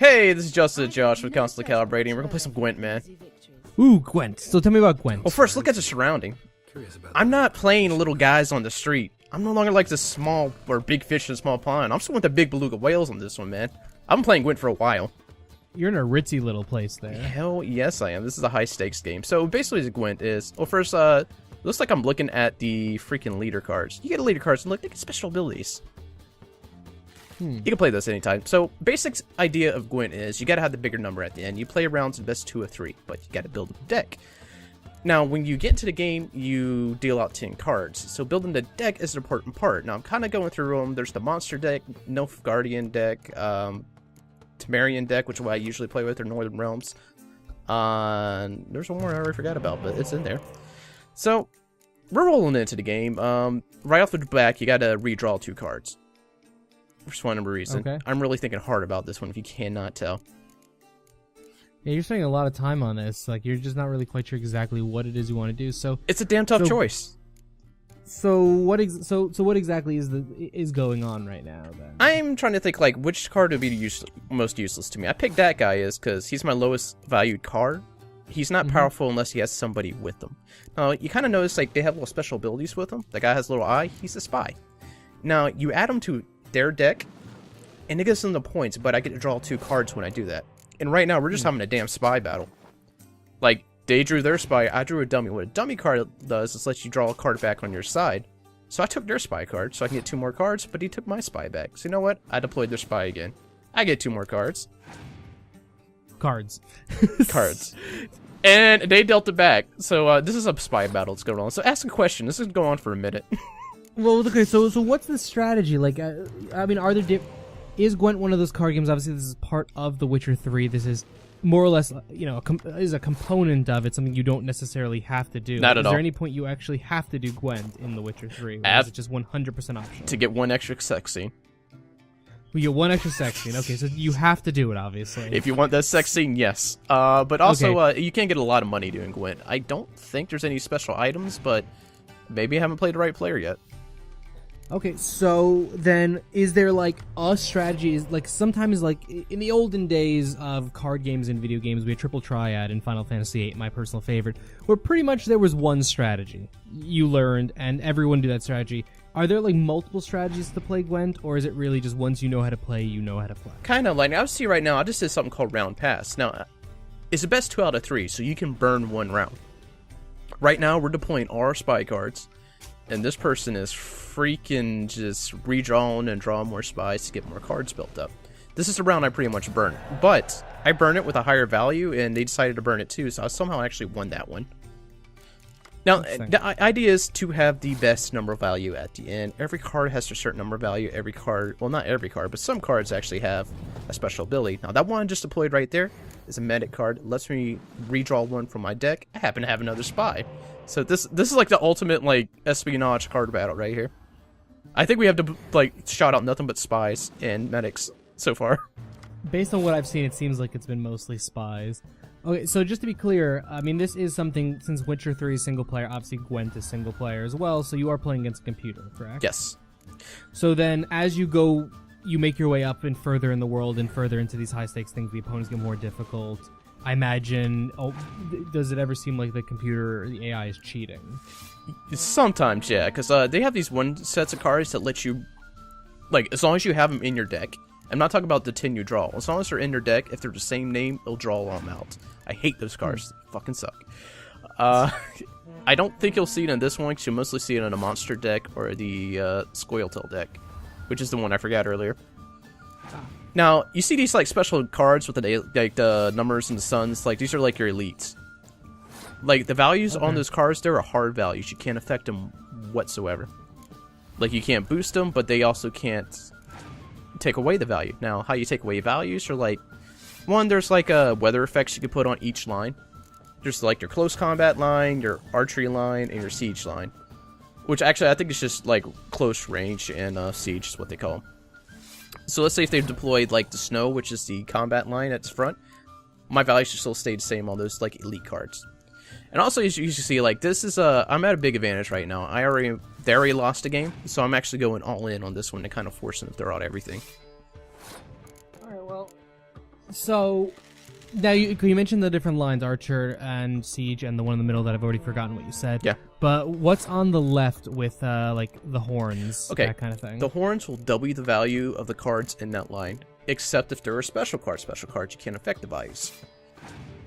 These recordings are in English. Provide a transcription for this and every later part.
Hey, this is Justin and Josh with Constantly Calibrating. We're gonna play some Gwent, man. Ooh, Gwent. So tell me about Gwent. Well, first, look at the surrounding. I'm not playing little guys on the street. I'm no longer like this small or big fish in a small pond. I'm still with the big beluga whales on this one, man. I've been playing Gwent for a while. You're in a ritzy little place there. Hell yes, I am. This is a high stakes game. So basically, the Gwent is first, looks like I'm looking at the freaking leader cards. You get a leader cards and look, they get special abilities. You can play this anytime. So, basic idea of Gwent is you gotta have the bigger number at the end. You play rounds in best 2 of 3, but you gotta build a deck. Now, when you get into the game, you deal out 10 cards. So, building the deck is an important part. Now, I'm kind of going through them. There's the monster deck, Nilfgaardian deck, Temerian deck, which is what I usually play with, or Northern Realms. There's one more I already forgot about, but it's in there. So, we're rolling into the game. Right off the back, you gotta redraw 2 cards. For one reason. Okay. I'm really thinking hard about this one, if you cannot tell. Yeah, you're spending a lot of time on this. Like, you're just not really quite sure exactly what it is you want to do. So it's a damn tough choice. So what exactly is going on right now then? I'm trying to think like which card would be most useless to me. I picked that guy because he's my lowest valued card. He's not powerful unless he has somebody with him. Now you kind of notice like they have little special abilities with him. The guy has a little eye. He's a spy. Now you add him to their deck, and it gives them the points, but I get to draw 2 cards when I do that. And right now, we're just having a damn spy battle. Like, they drew their spy, I drew a dummy. What a dummy card does is lets you draw a card back on your side. So I took their spy card, so I can get 2 more cards, but he took my spy back. So you know what? I deployed their spy again. I get 2 more cards. Cards. And they dealt it back. So this is a spy battle that's going on. So ask a question. This is going on for a minute. Well, okay, so what's the strategy? Like, I mean, is Gwent one of those card games? Obviously, this is part of The Witcher 3. This is more or less, you know, is a component of it, something you don't necessarily have to do. Not at all. Is there any point you actually have to do Gwent in The Witcher 3? Or is it just 100% optional? To get 1 extra sex scene. We get 1 extra sex scene. Okay, so you have to do it, obviously. If you want that sex scene, yes. But also, you can get a lot of money doing Gwent. I don't think there's any special items, but maybe I haven't played the right player yet. Okay, so then is there like a strategy? Like sometimes, like in the olden days of card games and video games, we had Triple Triad in Final Fantasy VIII, my personal favorite, where pretty much there was one strategy you learned and everyone did that strategy. Are there like multiple strategies to play Gwent, or is it really just once you know how to play, you know how to play? Kind of like, I see right now, I just did something called Round Pass. Now, it's the best 2 out of 3, so you can burn 1 round. Right now, we're deploying all our spy cards, and this person is freaking just redrawing and drawing more spies to get more cards built up. This is a round I pretty much burned, but I burned it with a higher value, and they decided to burn it too, so I somehow actually won that one. Now, the idea is to have the best number of value at the end. Every card has a certain number of value. Every card, well, not every card, but some cards actually have a special ability. Now, that one just deployed right there is a medic card. It lets me redraw 1 from my deck. I happen to have another spy. So this is like the ultimate like espionage card battle right here. I think we have to like shout out nothing but spies and medics so far. Based on what I've seen, it seems like it's been mostly spies. Okay, so just to be clear, I mean, this is something, since Witcher 3 is single player, obviously Gwent is single player as well, so you are playing against a computer, correct? Yes. So then, as you go, you make your way up and further in the world and further into these high-stakes things, the opponents get more difficult. I imagine, does it ever seem like the computer or the AI is cheating? Sometimes, yeah, because they have these one sets of cards that let you, like, as long as you have them in your deck. I'm not talking about the 10 you draw. As long as they're in your deck, if they're the same name, it'll draw them out. I hate those cards. They fucking suck. I don't think you'll see it in this one, because you'll mostly see it in a monster deck or the Scoia'tael deck, which is the one I forgot earlier. Now, you see these like special cards with the numbers and the suns. Like, these are like your elites. Like, the values on those cards, they're hard values. You can't affect them whatsoever. Like, you can't boost them, but they also can't take away the value. Now, how you take away values are like, one, there's like weather effects you can put on each line. There's like your close combat line, your archery line, and your siege line. Which actually, I think it's just like close range and siege is what they call them. So let's say if they've deployed like the snow, which is the combat line at the front, my values should still stay the same on those like elite cards. And also, as you can see, like, this is I'm at a big advantage right now. They already lost a game, so I'm actually going all in on this one to kind of force them to throw out everything. Alright, well, So, now you mentioned the different lines, Archer and Siege, and the one in the middle that I've already forgotten what you said. Yeah. But what's on the left with, like, the horns, Okay. that kind of thing? The horns will double the value of the cards in that line, except if there are special cards. Special cards, you can't affect the values.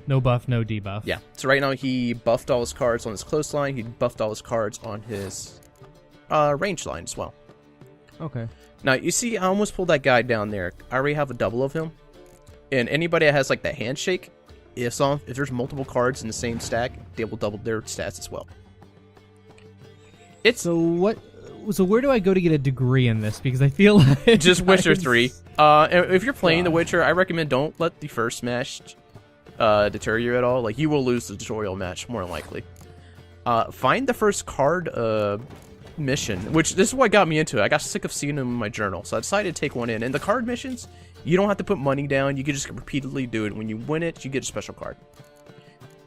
No buff, no debuff. Yeah. So right now, he buffed all his cards on his close line. He buffed all his cards on his range line as well. Okay. Now, you see, I almost pulled that guy down there. I already have a double of him. And anybody that has, like, that handshake, if there's multiple cards in the same stack, they will double their stats as well. So where do I go to get a degree in this? Because I feel like... Just Witcher 3. If you're playing The Witcher, I recommend don't let the first match deter you at all. Like, you will lose the tutorial match, more than likely. Find the first card mission, which this is what got me into it. I got sick of seeing them in my journal, so I decided to take one in. And the card missions, you don't have to put money down. You can just repeatedly do it. When you win it, you get a special card.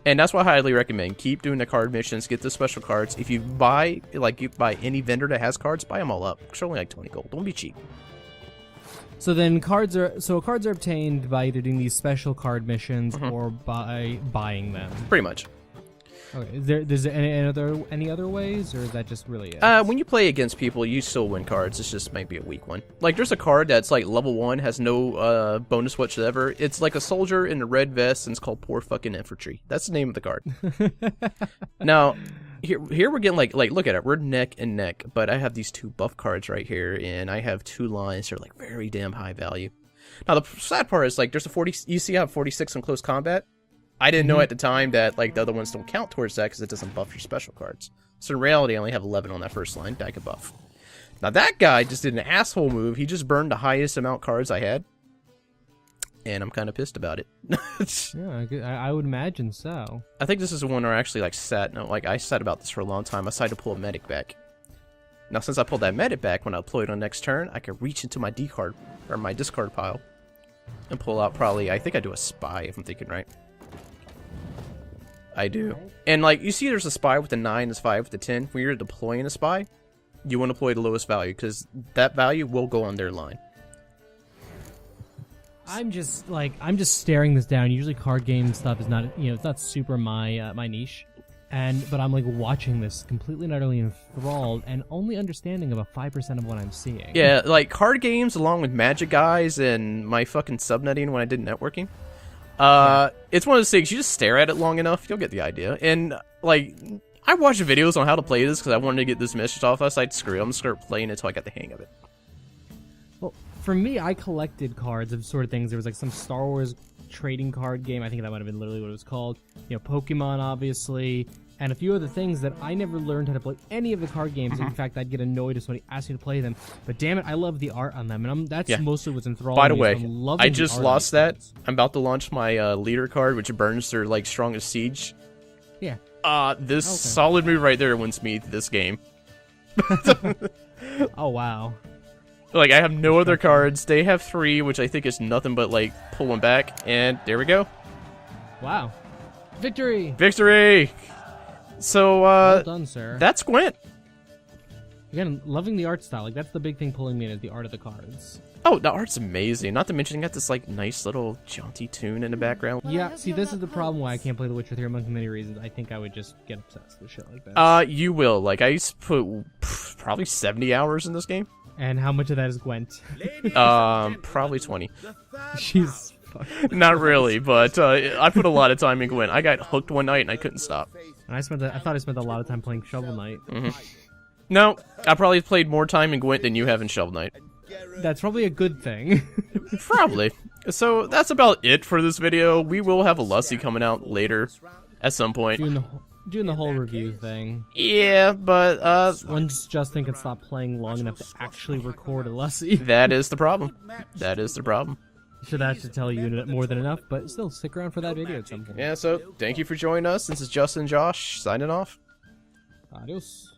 And that's what I highly recommend. Keep doing the card missions. Get the special cards. If you buy any vendor that has cards, buy them all up. It's only like 20 gold. Don't be cheap. So then cards are obtained by either doing these special card missions or by buying them. Pretty much. Okay. Is there any other ways, or is that just really it? When you play against people, you still win cards. It's just maybe a weak one. Like, there's a card that's like level 1, has no bonus whatsoever. It's like a soldier in a red vest, and it's called Poor Fucking Infantry. That's the name of the card. Now, here we're getting like look at it. We're neck and neck, but I have these 2 buff cards right here, and I have 2 lines that are like very damn high value. Now, the sad part is, like, there's a 40. You see, I have 46 in close combat. I didn't know at the time that, like, the other ones don't count towards that because it doesn't buff your special cards. So in reality, I only have 11 on that first line that I could buff. Now that guy just did an asshole move. He just burned the highest amount of cards I had. And I'm kind of pissed about it. Yeah, I would imagine so. I think this is the one where I actually, like, I sat about this for a long time. I decided to pull a medic back. Now, since I pulled that medic back, when I deploy it on next turn, I could reach into my discard pile and pull out probably, I think I do a spy, if I'm thinking right. I do. And, like, you see there's a spy with a 9, there's 5 with a 10. When you're deploying a spy, you want to deploy the lowest value, because that value will go on their line. I'm just staring this down. Usually card game stuff is not, it's not super my my niche. But I'm, like, watching this completely and utterly enthralled and only understanding about 5% of what I'm seeing. Yeah, like, card games along with Magic Guys and my fucking subnetting when I did networking. It's one of those things, you just stare at it long enough, you'll get the idea. And, like, I watched videos on how to play this because I wanted to get this message off. I decided, screw it, I'm gonna start playing it until I got the hang of it. Well, for me, I collected cards of sort of things. There was, like, some Star Wars trading card game. I think that might have been literally what it was called. Pokemon, obviously, and a few other things that I never learned how to play any of the card games. In fact, I'd get annoyed if somebody asked me to play them. But damn it, I love the art on them, and that's mostly what's enthralling. By the me. way, I just lost that. I'm about to launch my leader card, which burns their, like, strongest siege. Yeah. This solid move right there wins me this game. Oh, wow. Like, I have no other cards. They have 3, which I think is nothing but, like, pulling back. And there we go. Wow. Victory! Victory! So, well done, sir. That's Gwent. Again, loving the art style. Like, that's the big thing pulling me in, is the art of the cards. Oh, the art's amazing. Not to mention, you got this, like, nice little jaunty tune in the background. Yeah, see, this is the problem why I can't play The Witcher 3 among the many reasons. I think I would just get obsessed with shit like that. You will. Like, I used to put probably 70 hours in this game. And how much of that is Gwent? Probably 20. She's Not really, but I put a lot of time in Gwent. I got hooked one night and I couldn't stop. And I thought I spent a lot of time playing Shovel Knight. No, I probably played more time in Gwent than you have in Shovel Knight. That's probably a good thing. Probably. So that's about it for this video. We will have a Lussie coming out later at some point. Doing the whole review thing. Yeah, but once Justin can stop playing long enough to actually record a Lussie. That is the problem. That is the problem. Should actually tell you more than enough, but still, stick around for that video at some point. Yeah, so thank you for joining us. This is Justin and Josh signing off. Adios.